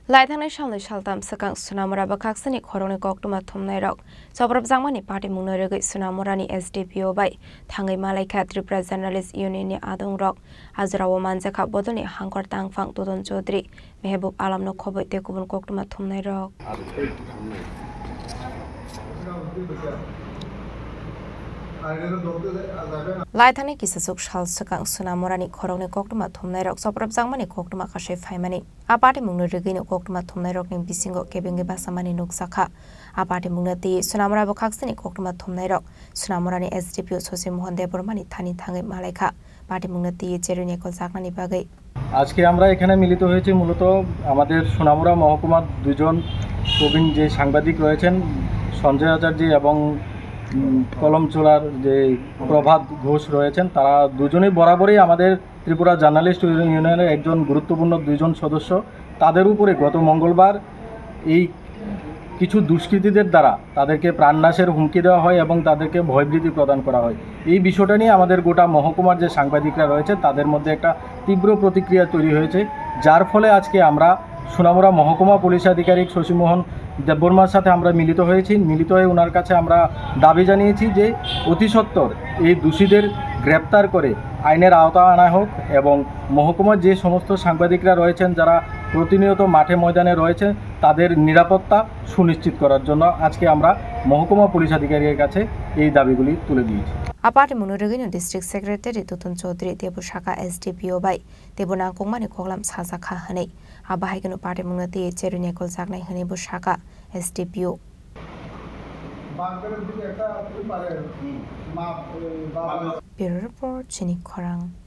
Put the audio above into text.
Laithangni shamlai shaltam sakang Sunamura bakaksani khorongni koktuma thumnai rok sobrab jangmani party mungno regi Sunamurani SDPO bai thangai malaikha Tripura Journalist Union ni adong rok Hazrawa manjakha bodoni hangkor tangfang Dodon Chaudhary Mehbub Alam no khoboi te kubun koktuma thumnai rok Laithangni kisasuk shal sakang Sunamurani khorongni koktuma thumnai rok sobrab jangmani koktuma khashe phaimani Apati mungno regi no koktuma thumnai rok ning bisingo kebengi basamani nuksakha Apati mungno ti Sunamura bakaksani koktuma thumnai rok Sunamurani SDPO Sosi Mohan Debormani thani thangai malaikha Apati mungno ti Cheruni kol saknani bagai আজকে আমরা এখানে মিলিত হয়েছি মূলত আমাদের সোনামুড়া মহকুমার দুজন প্রবীণ যে সাংবাদিক রয়েছেন সঞ্জয় আচার্য এবং কলমচোলার যে প্রভাত ঘোষ রয়েছেন তারা দুজনেই বরাবরই আমাদের ত্রিপুরা জার্নালিস্ট ইউনিয়নের একজন গুরুত্বপূর্ণ দুজন সদস্য তাদের উপরে গত মঙ্গলবার এই কিছু দুষ্কৃতীদের দ্বারা তাদেরকে প্রাণনাশের হুমকি দেওয়া হয় এবং তাদেরকে ভয়ভীতি প্রদান করা হয় এই বিষয়টা নিয়ে আমাদের গোটা মহকুমার যে সাংবাদিকরা রয়েছে তাদের মধ্যে একটা তীব্র প্রতিক্রিয়া তৈরি হয়েছে যার ফলে আজকে আমরা সোনামুড়া মহকুমা পুলিশ আধিকারিক শশীমোহন দেববর্মার সাথে আমরা মিলিত হয়ে ওনার কাছে আমরা দাবি জানিয়েছি যে অতি সত্বর এই দোষীদের গ্রেপ্তার করে আইনের আওতা আনা হোক এবং মহকুমার যে সমস্ত সাংবাদিকরা রয়েছেন যারা প্রতিনিয়ত মাঠে ময়দানে রয়েছে তাদের নিরাপত্তা সুনিশ্চিত করার জন্য আজকে আমরা মহকুমা পুলিশ আধিকারিকের কাছে এই দাবিগুলি তুলে দিয়েছি Apati Munuragino District Secretary Dodon Chaudhary Debu Shaka SDPO bai Debu Nangkongmani Koglam Sazakha Hanei Abahigano Party Munati Cheruni kol saknai Hanei Bu Shaka SDPO Bureau Report Chini Khorang